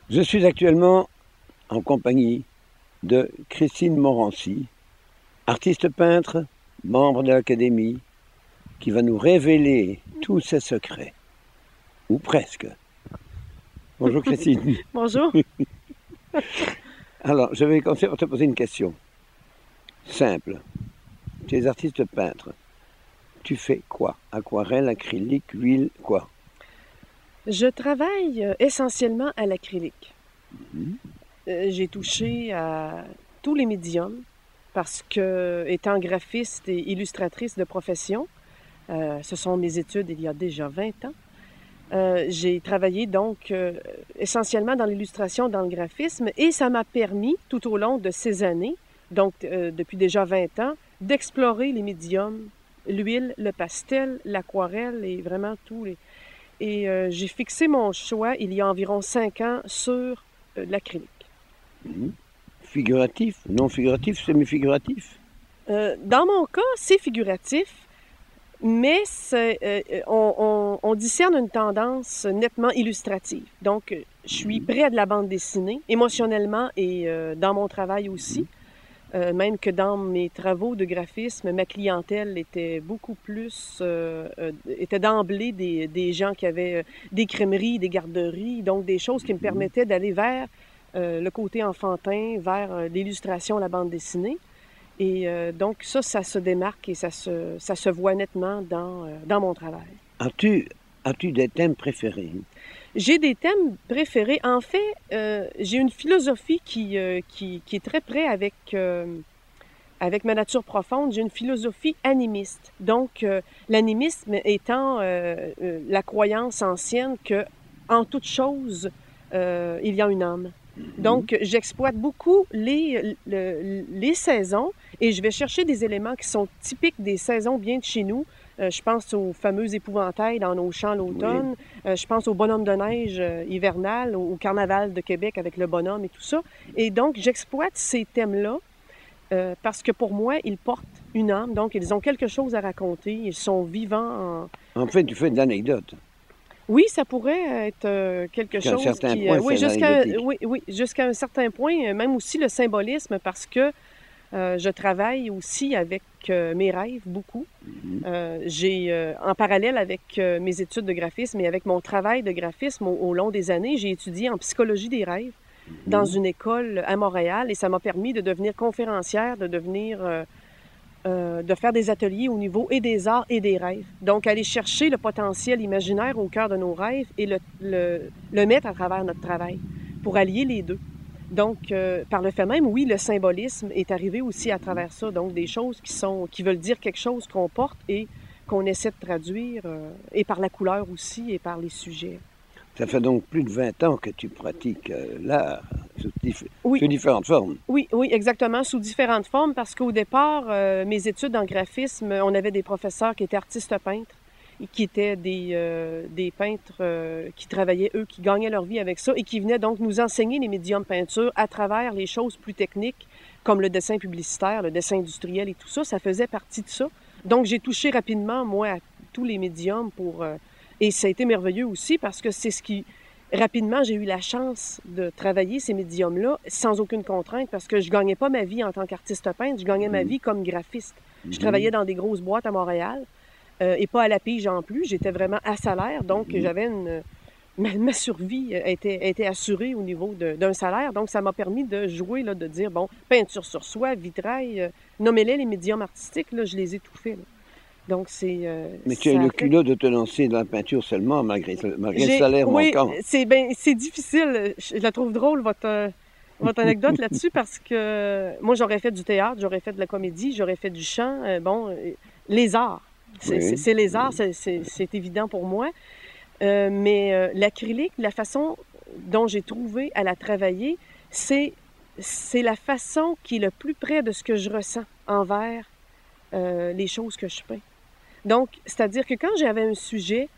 Je suis actuellement en compagnie de Christine Morancy, artiste peintre, membre de l'Académie, qui va nous révéler tous ses secrets, ou presque. Bonjour Christine. Bonjour. Alors, je vais commencer par te poser une question. Simple. Tu es artiste peintre. Tu fais quoi? Aquarelle, acrylique, huile, quoi? Je travaille essentiellement à l'acrylique. Mhm. J'ai touché à tous les médiums parce que, étant graphiste et illustratrice de profession, ce sont mes études il y a déjà 20 ans. J'ai travaillé donc essentiellement dans l'illustration, dans le graphisme, et ça m'a permis, tout au long de ces années, donc depuis déjà 20 ans, d'explorer les médiums, l'huile, le pastel, l'aquarelle et vraiment tous les... Et j'ai fixé mon choix il y a environ 5 ans sur l'acrylique. Mhm. Figuratif, non figuratif, semi-figuratif? Dans mon cas, c'est figuratif, mais on discerne une tendance nettement illustrative. Donc, je suis près à de la bande dessinée, émotionnellement et dans mon travail aussi. Même que dans mes travaux de graphisme, ma clientèle était beaucoup plus, était d'emblée des gens qui avaient des crèmeries, des garderies, donc des choses qui me permettaient d'aller vers le côté enfantin, vers l'illustration, la bande dessinée. Et donc ça se démarque et ça se voit nettement dans mon travail. As-tu des thèmes préférés? J'ai des thèmes préférés. En fait, j'ai une philosophie qui est très près avec ma nature profonde. J'ai une philosophie animiste. Donc, l'animisme étant la croyance ancienne que, en toute chose, il y a une âme. Donc, j'exploite beaucoup les saisons et je vais chercher des éléments qui sont typiques des saisons bien de chez nous. Je pense aux fameux épouvantails dans nos champs l'automne. Oui. Je pense au bonhomme de neige hivernal, au carnaval de Québec avec le bonhomme et tout ça. Et donc, j'exploite ces thèmes-là parce que pour moi, ils portent une âme. Donc, ils ont quelque chose à raconter. Ils sont vivants. En fait, tu fais de l'anecdote. Oui, ça pourrait être quelque Jusqu'à un chose certain qui... point, oui, c'est anecdotique. oui, jusqu'à un certain point, même aussi le symbolisme, parce que je travaille aussi avec mes rêves beaucoup. J'ai, en parallèle avec mes études de graphisme et avec mon travail de graphisme au long des années, j'ai étudié en psychologie des rêves dans une école à Montréal et ça m'a permis de devenir conférencière, de devenir... de faire des ateliers au niveau et des arts et des rêves. Donc, aller chercher le potentiel imaginaire au cœur de nos rêves et le mettre à travers notre travail pour allier les deux. Donc, par le fait même, oui, le symbolisme est arrivé aussi à travers ça. Donc, des choses qui veulent dire quelque chose qu'on porte et qu'on essaie de traduire, et par la couleur aussi et par les sujets. Ça fait donc plus de 20 ans que tu pratiques l'art Oui, sous différentes formes. oui, oui, exactement, sous différentes formes, parce qu'au départ, mes études en graphisme, on avait des professeurs qui étaient artistes peintres, et qui étaient des peintres qui travaillaient, eux, qui gagnaient leur vie avec ça, et qui venaient donc nous enseigner les médiums peinture à travers les choses plus techniques, comme le dessin publicitaire, le dessin industriel et tout ça, ça faisait partie de ça. Donc, j'ai touché rapidement, moi, à tous les médiums et ça a été merveilleux aussi, parce que c'est ce qui... Rapidement, j'ai eu la chance de travailler ces médiums-là sans aucune contrainte parce que je gagnais pas ma vie en tant qu'artiste peintre, je gagnais ma vie comme graphiste. Je travaillais dans des grosses boîtes à Montréal et pas à la pige en plus. J'étais vraiment à salaire, donc j'avais ma survie était assurée au niveau d'un salaire. Donc, ça m'a permis de jouer, là, de dire, bon, peinture sur soie, vitrail, nommez-les les médiums artistiques, là, je les ai tout faits. Donc, Mais tu as eu ça a le fait... culot de te lancer dans la peinture seulement malgré le salaire Oui, manquant. c'est difficile. Je la trouve drôle, votre anecdote là-dessus, parce que moi, j'aurais fait du théâtre, j'aurais fait de la comédie, j'aurais fait du chant. Les arts. Oui. C'est les arts, c'est évident pour moi. Mais l'acrylique, la façon dont j'ai trouvé à la travailler, c'est la façon qui est le plus près de ce que je ressens envers les choses que je peins. Donc, c'est-à-dire que quand j'avais un sujet,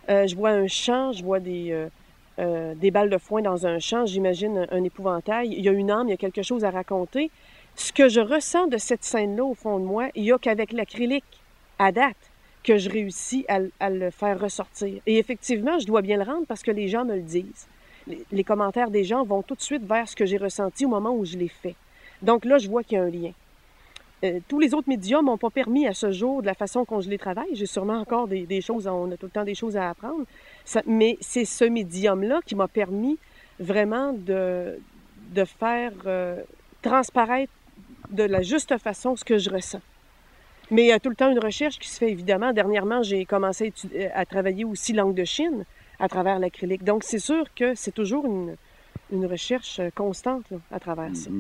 je vois un champ, je vois des balles de foin dans un champ, j'imagine un épouvantail, il y a une âme, il y a quelque chose à raconter. Ce que je ressens de cette scène-là au fond de moi, il n'y a qu'avec l'acrylique, à date, que je réussis à le faire ressortir. Et effectivement, je dois bien le rendre parce que les gens me le disent. les commentaires des gens vont tout de suite vers ce que j'ai ressenti au moment où je l'ai fait. Donc là, je vois qu'il y a un lien. Tous les autres médiums m'ont pas permis à ce jour, de la façon qu'on je les travaille, j'ai sûrement encore des choses, on a tout le temps des choses à apprendre, mais c'est ce médium-là qui m'a permis vraiment de faire transparaître de la juste façon ce que je ressens. Mais il y a tout le temps une recherche qui se fait, évidemment. Dernièrement, j'ai commencé à travailler aussi langue de Chine à travers l'acrylique. Donc, c'est sûr que c'est toujours une recherche constante là, à travers ça.